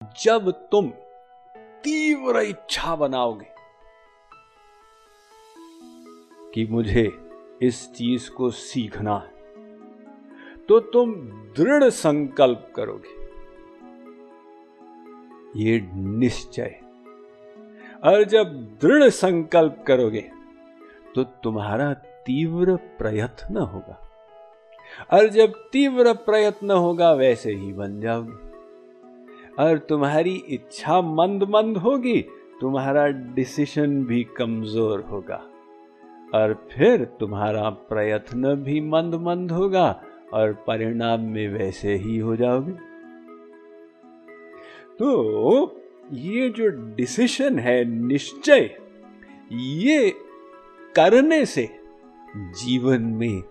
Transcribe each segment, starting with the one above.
जब तुम तीव्र इच्छा बनाओगे कि मुझे इस चीज को सीखना है, तो तुम दृढ़ संकल्प करोगे, ये निश्चय। और जब दृढ़ संकल्प करोगे तो तुम्हारा तीव्र प्रयत्न होगा, और जब तीव्र प्रयत्न होगा वैसे ही बन जाओगे। और तुम्हारी इच्छा मंद मंद होगी, तुम्हारा डिसीजन भी कमजोर होगा, और फिर तुम्हारा प्रयत्न भी मंद मंद होगा, और परिणाम में वैसे ही हो जाओगे। तो ये जो डिसीजन है, निश्चय, ये करने से जीवन में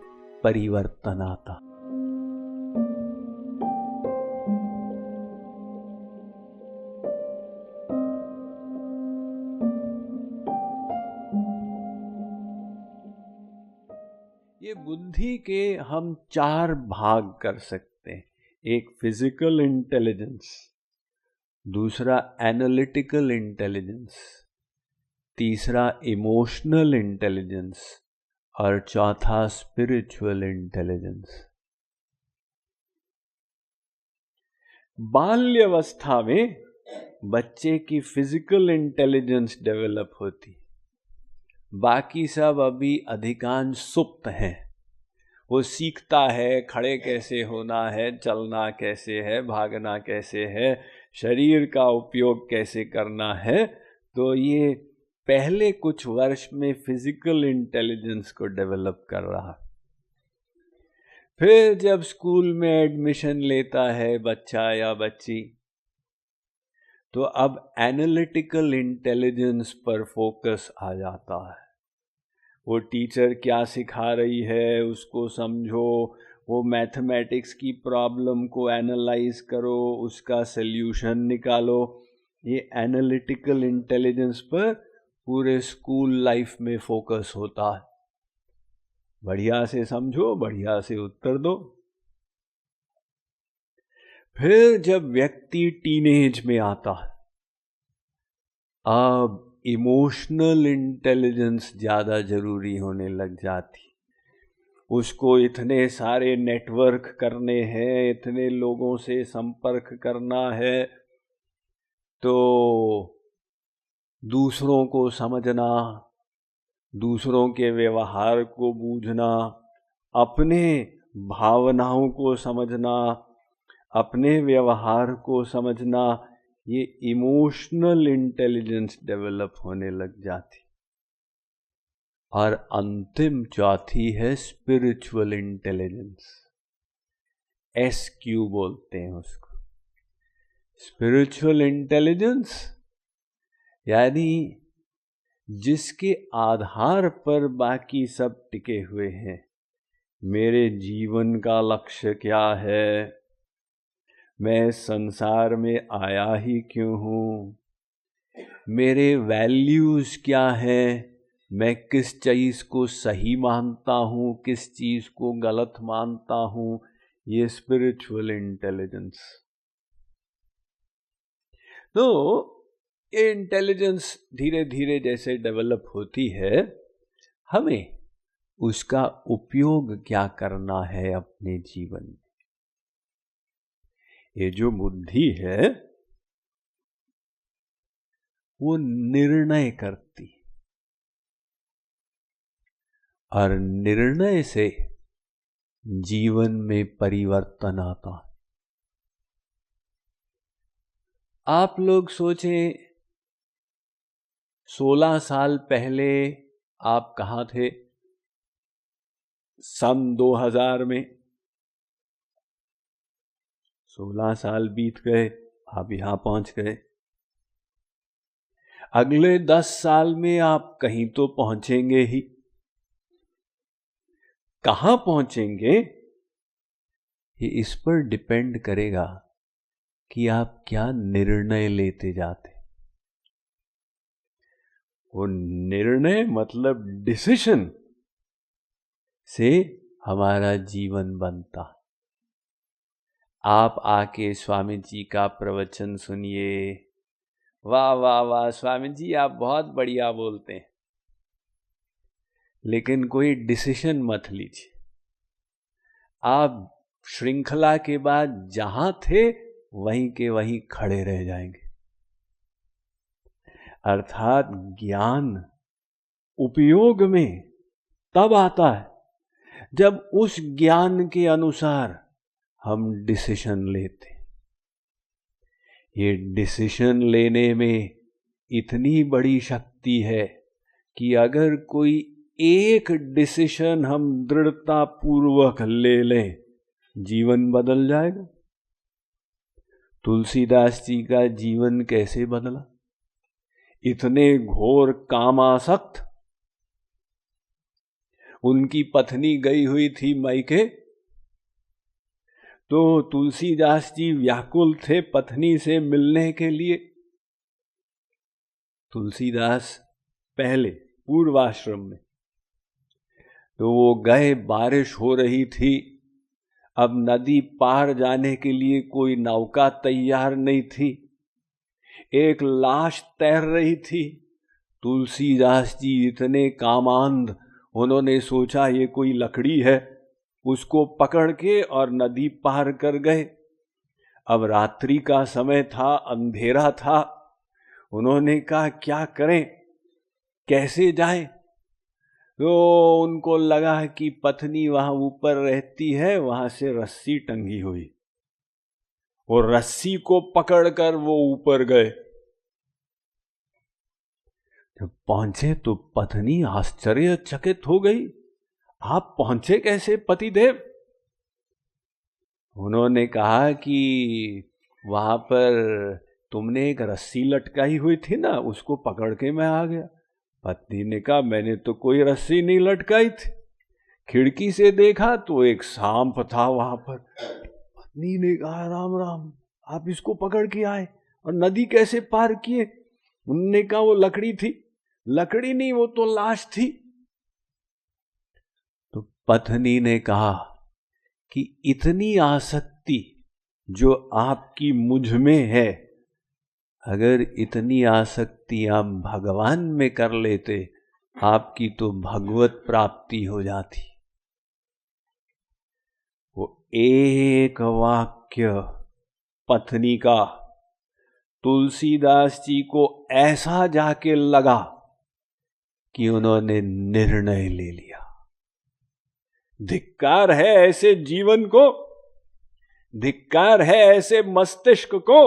परिवर्तन आता। ये बुद्धि के हम 4 भाग कर सकते हैं। एक फिजिकल इंटेलिजेंस, दूसरा एनालिटिकल इंटेलिजेंस, तीसरा इमोशनल इंटेलिजेंस, और चौथा स्पिरिचुअल इंटेलिजेंस। बाल्यावस्था में बच्चे की फिजिकल इंटेलिजेंस डेवलप होती, बाकी सब अभी अधिकांश सुप्त हैं। वो सीखता है खड़े कैसे होना है, चलना कैसे है, भागना कैसे है, शरीर का उपयोग कैसे करना है। तो ये पहले कुछ वर्ष में फिजिकल इंटेलिजेंस को डेवलप कर रहा। फिर जब स्कूल में एडमिशन लेता है बच्चा या बच्ची, तो अब एनालिटिकल इंटेलिजेंस पर फोकस आ जाता है। वो टीचर क्या सिखा रही है उसको समझो, वो मैथमेटिक्स की प्रॉब्लम को एनालाइज करो, उसका सल्यूशन निकालो। ये एनालिटिकल इंटेलिजेंस पर पूरे स्कूल लाइफ में फोकस होता है। बढ़िया से समझो, बढ़िया से उत्तर दो। फिर जब व्यक्ति टीनेज में आता है, अब इमोशनल इंटेलिजेंस ज्यादा जरूरी होने लग जाती। उसको इतने सारे नेटवर्क करने हैं, इतने लोगों से संपर्क करना है, तो दूसरों को समझना, दूसरों के व्यवहार को बूझना, अपने भावनाओं को समझना, अपने व्यवहार को समझना, ये इमोशनल इंटेलिजेंस डेवलप होने लग जाती। और अंतिम चौथी है स्पिरिचुअल इंटेलिजेंस, SQ बोलते हैं उसको। स्पिरिचुअल इंटेलिजेंस यानी जिसके आधार पर बाकी सब टिके हुए हैं। मेरे जीवन का लक्ष्य क्या है, मैं संसार में आया ही क्यों हूं, मेरे वैल्यूज क्या हैं, मैं किस चीज को सही मानता हूं, किस चीज को गलत मानता हूं। ये स्पिरिचुअल इंटेलिजेंस। तो ये इंटेलिजेंस धीरे धीरे जैसे डेवलप होती है, हमें उसका उपयोग क्या करना है अपने जीवन में। ये जो बुद्धि है वो निर्णय करती, और निर्णय से जीवन में परिवर्तन आता। आप लोग सोचें, 16 साल पहले आप कहाँ थे? सन 2000 में 16 साल बीत गए, आप यहां पहुंच गए। अगले 10 साल में आप कहीं तो पहुंचेंगे ही। कहां पहुंचेंगे ये इस पर डिपेंड करेगा कि आप क्या निर्णय लेते जाते। वो निर्णय मतलब डिसीजन से हमारा जीवन बनता। आप आके स्वामी जी का प्रवचन सुनिए, वाह वाह वाह स्वामी जी आप बहुत बढ़िया बोलते हैं, लेकिन कोई डिसीजन मत लीजिए। आप श्रृंखला के बाद जहां थे वहीं के वहीं खड़े रह जाएंगे। अर्थात ज्ञान उपयोग में तब आता है जब उस ज्ञान के अनुसार हम डिसीजन लेते। ये डिसीजन लेने में इतनी बड़ी शक्ति है कि अगर कोई एक डिसीजन हम दृढ़ता पूर्वक ले लें, जीवन बदल जाएगा। तुलसीदास जी का जीवन कैसे बदला? इतने घोर कामासक्त, उनकी पत्नी गई हुई थी मायके, तो तुलसीदास जी व्याकुल थे पत्नी से मिलने के लिए। तुलसीदास पहले पूर्वाश्रम में, तो वो गए, बारिश हो रही थी, अब नदी पार जाने के लिए कोई नौका तैयार नहीं थी, एक लाश तैर रही थी। तुलसीदास जी इतने कामांध, उन्होंने सोचा ये कोई लकड़ी है, उसको पकड़ के और नदी पार कर गए। अब रात्रि का समय था, अंधेरा था, उन्होंने कहा क्या करें, कैसे जाएं? तो उनको लगा कि पत्नी वहां ऊपर रहती है, वहां से रस्सी टंगी हुई, और रस्सी को पकड़कर वो ऊपर गए। जब पहुंचे तो पत्नी आश्चर्यचकित हो गई, आप पहुंचे कैसे पतिदेव? उन्होंने कहा कि वहां पर तुमने एक रस्सी लटकाई हुई थी ना, उसको पकड़ के मैं आ गया। पत्नी ने कहा मैंने तो कोई रस्सी नहीं लटकाई थी, खिड़की से देखा तो एक सांप था वहां पर। पत्नी ने कहा राम राम, आप इसको पकड़ के आए और नदी कैसे पार किए? उन्होंने कहा वो लकड़ी थी। लकड़ी नहीं, वो तो लाश थी। तो पत्नी ने कहा कि इतनी आसक्ति जो आपकी मुझ में है, अगर इतनी आसक्ति आप भगवान में कर लेते, आपकी तो भगवत प्राप्ति हो जाती। वो एक वाक्य पत्नी का तुलसीदास जी को ऐसा जाके लगा कि उन्होंने निर्णय ले लिया। धिक्कार है ऐसे जीवन को, धिक्कार है ऐसे मस्तिष्क को,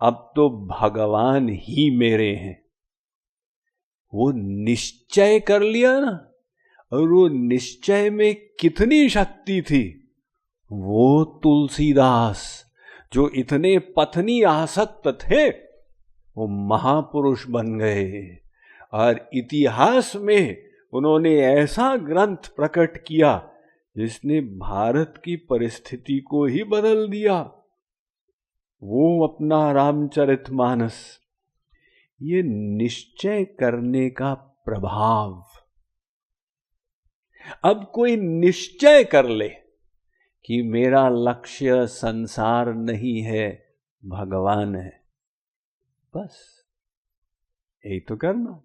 अब तो भगवान ही मेरे हैं। वो निश्चय कर लिया ना, और वो निश्चय में कितनी शक्ति थी। वो तुलसीदास जो इतने पत्नी आसक्त थे, वो महापुरुष बन गए, और इतिहास में उन्होंने ऐसा ग्रंथ प्रकट किया जिसने भारत की परिस्थिति को ही बदल दिया। वो अपना रामचरितमानस, ये निश्चय करने का प्रभाव। अब कोई निश्चय कर ले कि मेरा लक्ष्य संसार नहीं है, भगवान है, बस यही तो करना।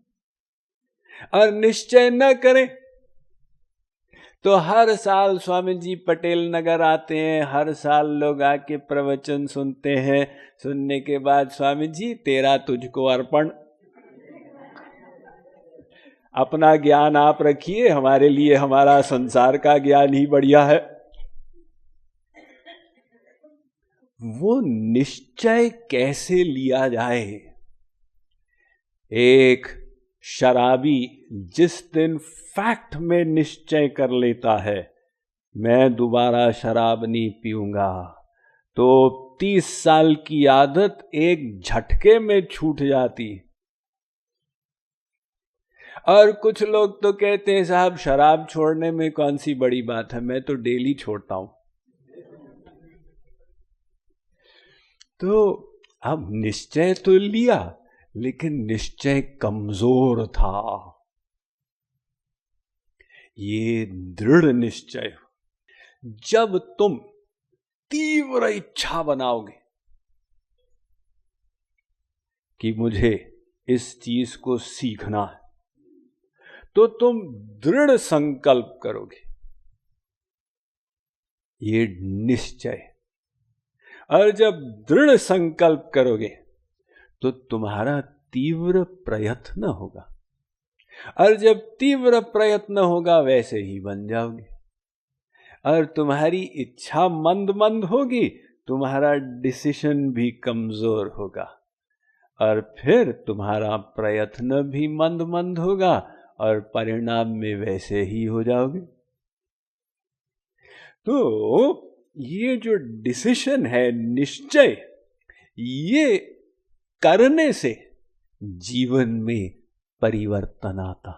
और निश्चय न करें तो हर साल स्वामी जी पटेल नगर आते हैं, हर साल लोग आके प्रवचन सुनते हैं, सुनने के बाद स्वामी जी तेरा तुझको अर्पण, अपना ज्ञान आप रखिए, हमारे लिए हमारा संसार का ज्ञान ही बढ़िया है। वो निश्चय कैसे लिया जाए? एक शराबी जिस दिन फैक्ट में निश्चय कर लेता है मैं दोबारा शराब नहीं पीऊंगा, तो 30 साल की आदत एक झटके में छूट जाती। और कुछ लोग तो कहते हैं साहब शराब छोड़ने में कौन सी बड़ी बात है, मैं तो डेली छोड़ता हूं। तो अब निश्चय तो लिया, लेकिन निश्चय कमजोर था। ये दृढ़ निश्चय, जब तुम तीव्र इच्छा बनाओगे कि मुझे इस चीज को सीखना है, तो तुम दृढ़ संकल्प करोगे, ये निश्चय। और जब दृढ़ संकल्प करोगे तो तुम्हारा तीव्र प्रयत्न होगा, और जब तीव्र प्रयत्न होगा वैसे ही बन जाओगे। और तुम्हारी इच्छा मंद मंद होगी, तुम्हारा डिसीजन भी कमजोर होगा, और फिर तुम्हारा प्रयत्न भी मंद मंद होगा, और परिणाम में वैसे ही हो जाओगे। तो ये जो डिसीजन है, निश्चय, ये करने से जीवन में परिवर्तन आता।